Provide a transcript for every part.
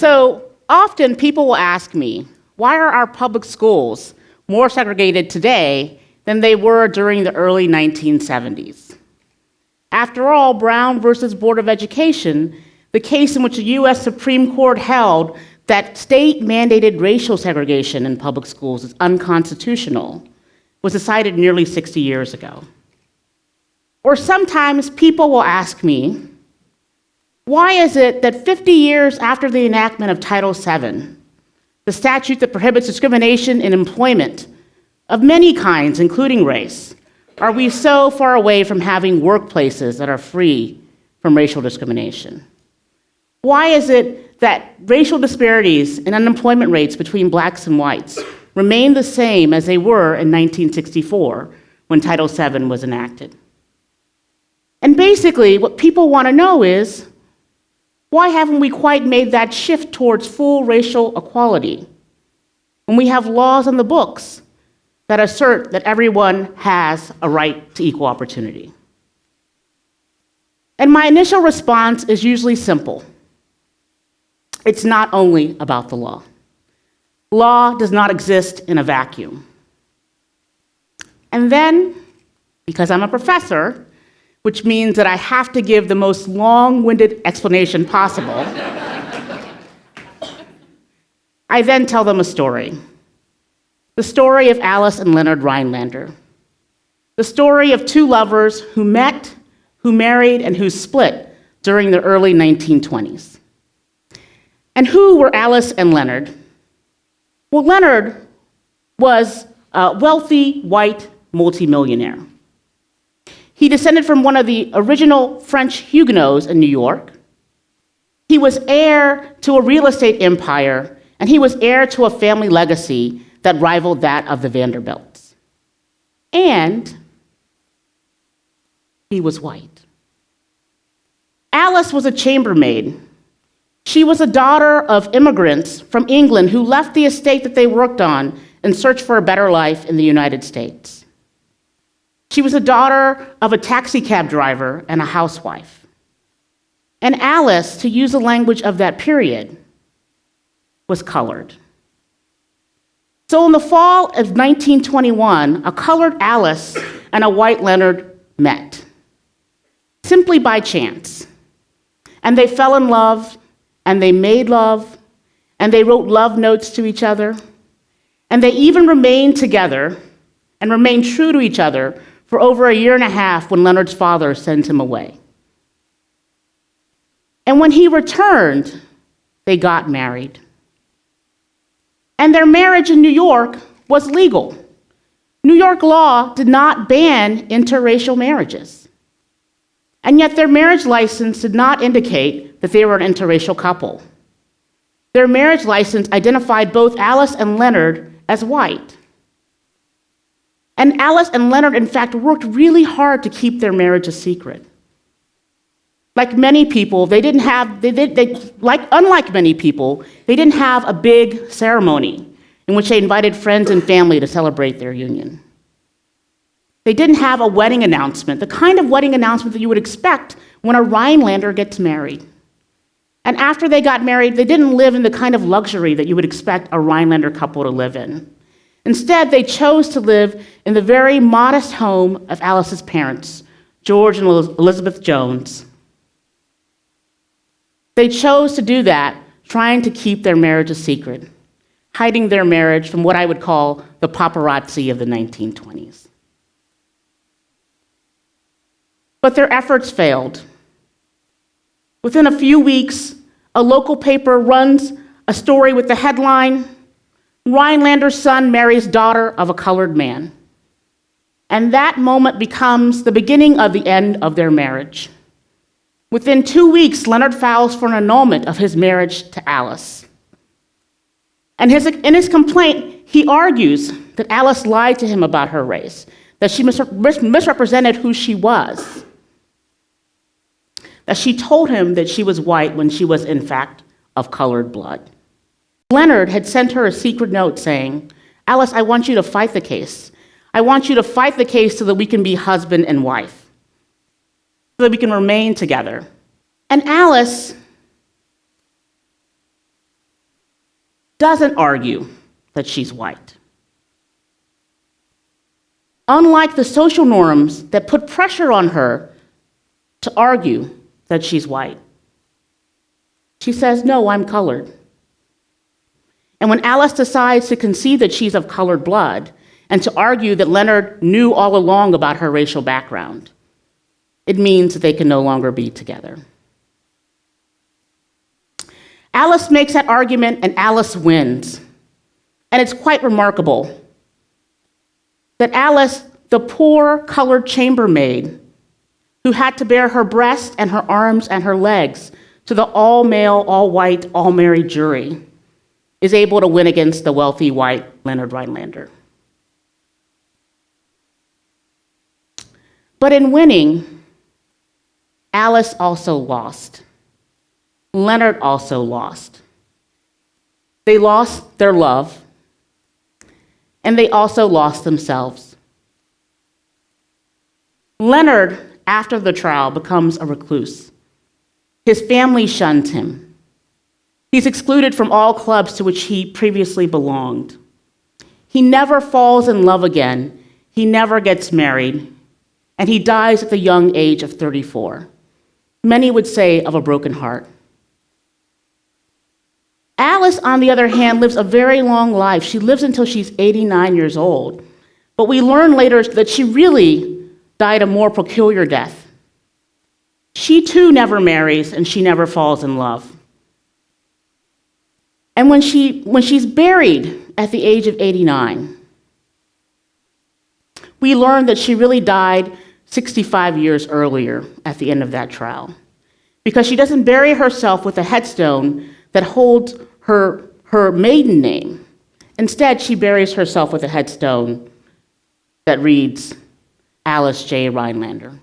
So often people will ask me, why are our public schools more segregated today than they were during the early 1970s? After all, Brown versus Board of Education, the case in which the US Supreme Court held that state-mandated racial segregation in public schools is unconstitutional, was decided nearly 60 years ago. Or sometimes people will ask me, why is it that 50 years after the enactment of Title VII, the statute that prohibits discrimination in employment of many kinds, including race, are we so far away from having workplaces that are free from racial discrimination? Why is it that racial disparities in unemployment rates between blacks and whites remain the same as they were in 1964 when Title VII was enacted? And basically, what people want to know is, why haven't we quite made that shift towards full racial equality when we have laws on the books that assert that everyone has a right to equal opportunity? And my initial response is usually simple. It's not only about the law. Law does not exist in a vacuum. And then, because I'm a professor, which means that I have to give the most long-winded explanation possible, I then tell them a story. The story of Alice and Leonard Rhinelander. The story of two lovers who met, who married, and who split during the early 1920s. And who were Alice and Leonard? Well, Leonard was a wealthy, white multimillionaire. He descended from one of the original French Huguenots in New York. He was heir to a real estate empire, and he was heir to a family legacy that rivaled that of the Vanderbilts. And he was white. Alice was a chambermaid. She was a daughter of immigrants from England who left the estate that they worked on in search for a better life in the United States. She was a daughter of a taxi cab driver and a housewife. And Alice, to use the language of that period, was colored. So in the fall of 1921, a colored Alice and a white Leonard met, simply by chance. And they fell in love, and they made love, and they wrote love notes to each other, and they even remained together and remained true to each other for over a year and a half when Leonard's father sent him away. And when he returned, they got married. And their marriage in New York was legal. New York law did not ban interracial marriages. And yet their marriage license did not indicate that they were an interracial couple. Their marriage license identified both Alice and Leonard as white. And Alice and Leonard, in fact, worked really hard to keep their marriage a secret. Like many people, unlike many people, they didn't have a big ceremony in which they invited friends and family to celebrate their union. They didn't have a wedding announcement, the kind of wedding announcement that you would expect when a Rhinelander gets married. And after they got married, they didn't live in the kind of luxury that you would expect a Rhinelander couple to live in. Instead, they chose to live in the very modest home of Alice's parents, George and Elizabeth Jones. They chose to do that, trying to keep their marriage a secret, hiding their marriage from what I would call the paparazzi of the 1920s. But their efforts failed. Within a few weeks, a local paper runs a story with the headline, "Rhinelander's son marries daughter of a colored man." And that moment becomes the beginning of the end of their marriage. Within 2 weeks, Leonard files for an annulment of his marriage to Alice. And in his complaint, he argues that Alice lied to him about her race, that she misrepresented who she was, that she told him that she was white when she was, in fact, of colored blood. Leonard had sent her a secret note saying, "Alice, I want you to fight the case. I want you to fight the case so that we can be husband and wife, so that we can remain together." And Alice doesn't argue that she's white. Unlike the social norms that put pressure on her to argue that she's white, she says, no, I'm colored. And when Alice decides to concede that she's of colored blood and to argue that Leonard knew all along about her racial background, it means that they can no longer be together. Alice makes that argument and Alice wins. And it's quite remarkable that Alice, the poor colored chambermaid who had to bare her breast and her arms and her legs to the all-male, all-white, all-married jury, is able to win against the wealthy white Leonard Rhinelander. But in winning, Alice also lost. Leonard also lost. They lost their love, and they also lost themselves. Leonard, after the trial, becomes a recluse. His family shuns him. He's excluded from all clubs to which he previously belonged. He never falls in love again. He never gets married, and he dies at the young age of 34. Many would say of a broken heart. Alice, on the other hand, lives a very long life. She lives until she's 89 years old. But we learn later that she really died a more peculiar death. She too never marries, and she never falls in love. And when she's buried at the age of 89, we learn that she really died 65 years earlier at the end of that trial, because she doesn't bury herself with a headstone that holds her maiden name. Instead, she buries herself with a headstone that reads Alice J. Rhinelander.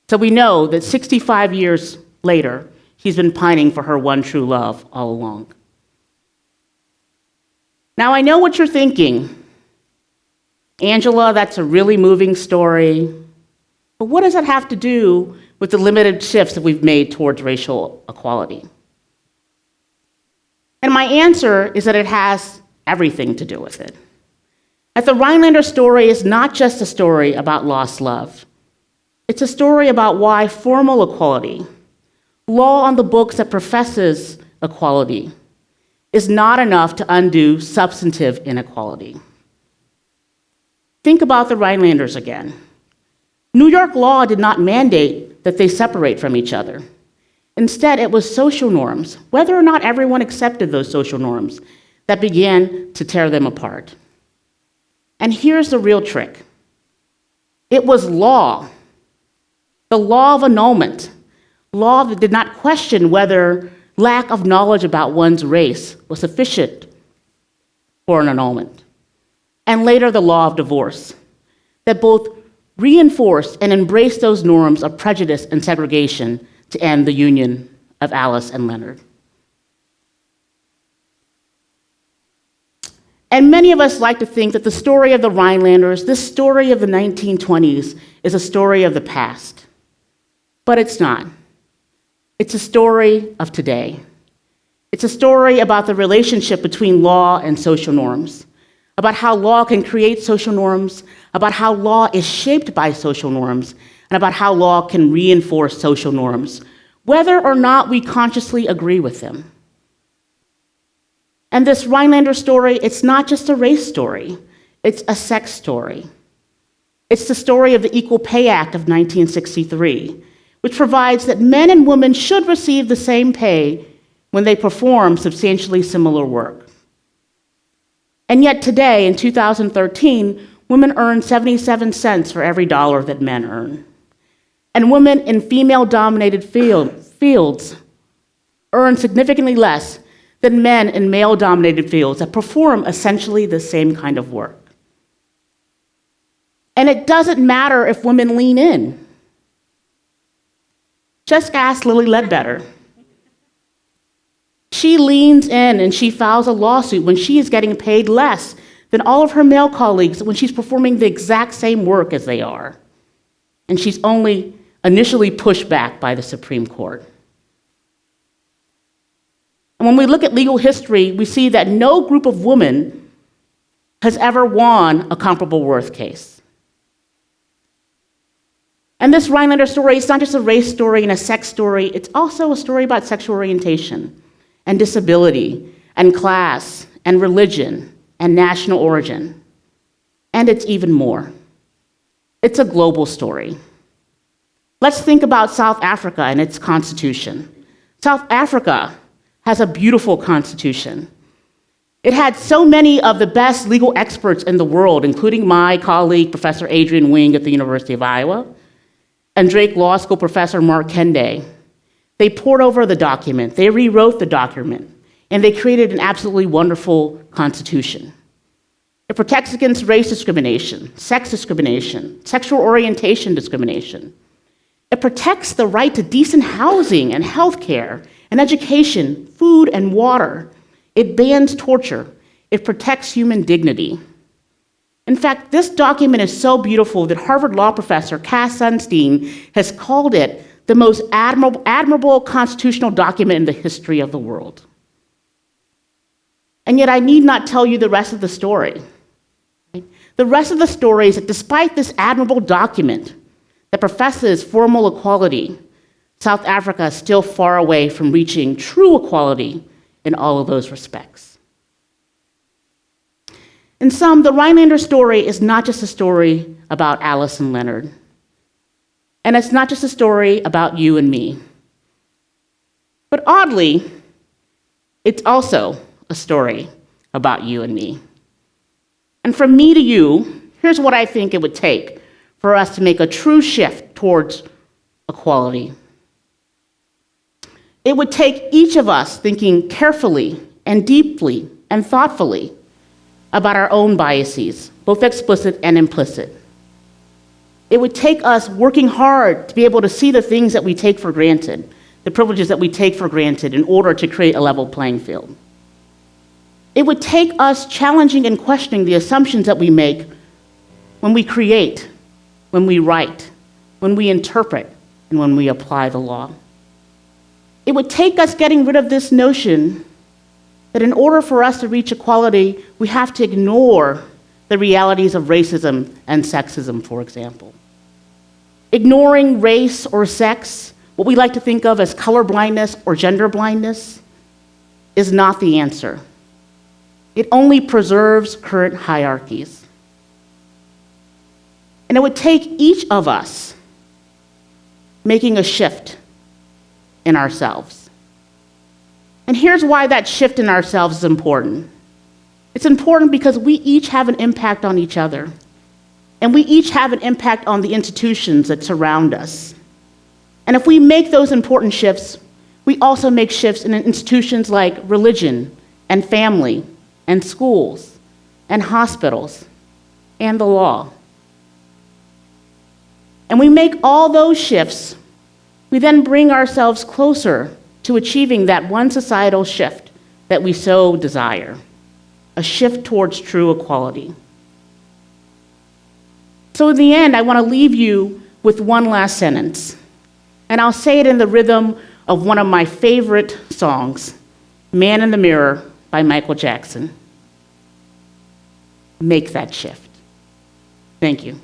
So we know that 65 years later, she's been pining for her one true love all along. Now, I know what you're thinking. Angela, that's a really moving story. But what does that have to do with the limited shifts that we've made towards racial equality? And my answer is that it has everything to do with it. That the Rhinelander story is not just a story about lost love. It's a story about why formal equality, law on the books that professes equality, is not enough to undo substantive inequality. Think about the Rhinelanders again. New York law did not mandate that they separate from each other. Instead, it was social norms, whether or not everyone accepted those social norms, that began to tear them apart. And here's the real trick. It was law, the law of annulment, law that did not question whether lack of knowledge about one's race was sufficient for an annulment. And later, the law of divorce, that both reinforced and embraced those norms of prejudice and segregation to end the union of Alice and Leonard. And many of us like to think that the story of the Rhinelanders, this story of the 1920s, is a story of the past. But it's not. It's a story of today. It's a story about the relationship between law and social norms, about how law can create social norms, about how law is shaped by social norms, and about how law can reinforce social norms, whether or not we consciously agree with them. And this Rhinelander story, it's not just a race story, it's a sex story. It's the story of the Equal Pay Act of 1963, which provides that men and women should receive the same pay when they perform substantially similar work. And yet today, in 2013, women earn 77 cents for every dollar that men earn. And women in female-dominated fields earn significantly less than men in male-dominated fields that perform essentially the same kind of work. And it doesn't matter if women lean in. Just ask Lily Ledbetter. She leans in and she files a lawsuit when she is getting paid less than all of her male colleagues when she's performing the exact same work as they are. And she's only initially pushed back by the Supreme Court. And And when we look at legal history, we see that no group of women has ever won a comparable worth case. And this Rhinelander story is not just a race story and a sex story, it's also a story about sexual orientation and disability and class and religion and national origin. And it's even more. It's a global story. Let's think about South Africa and its constitution. South Africa has a beautiful constitution. It had so many of the best legal experts in the world, including my colleague, Professor Adrian Wing at the University of Iowa, and Drake Law School Professor Mark Kende. They pored over the document, they rewrote the document, and they created an absolutely wonderful constitution. It protects against race discrimination, sex discrimination, sexual orientation discrimination. It protects the right to decent housing and health care and education, food and water. It bans torture. It protects human dignity. In fact, this document is so beautiful that Harvard law professor Cass Sunstein has called it the most admirable constitutional document in the history of the world. And yet I need not tell you the rest of the story. The rest of the story is that despite this admirable document that professes formal equality, South Africa is still far away from reaching true equality in all of those respects. In sum, the Rhinelander story is not just a story about Alice and Leonard. And it's not just a story about you and me. But oddly, it's also a story about you and me. And from me to you, here's what I think it would take for us to make a true shift towards equality. It would take each of us thinking carefully and deeply and thoughtfully about our own biases, both explicit and implicit. It would take us working hard to be able to see the things that we take for granted, the privileges that we take for granted in order to create a level playing field. It would take us challenging and questioning the assumptions that we make when we create, when we write, when we interpret, and when we apply the law. It would take us getting rid of this notion that in order for us to reach equality, we have to ignore the realities of racism and sexism, for example. Ignoring race or sex, what we like to think of as color blindness or gender blindness, is not the answer. It only preserves current hierarchies. And it would take each of us making a shift in ourselves. And here's why that shift in ourselves is important. It's important because we each have an impact on each other, and we each have an impact on the institutions that surround us. And if we make those important shifts, we also make shifts in institutions like religion and family and schools and hospitals and the law. And we make all those shifts, we then bring ourselves closer to achieving that one societal shift that we so desire, a shift towards true equality. So in the end, I want to leave you with one last sentence, and I'll say it in the rhythm of one of my favorite songs, Man in the Mirror by Michael Jackson. Make that shift. Thank you.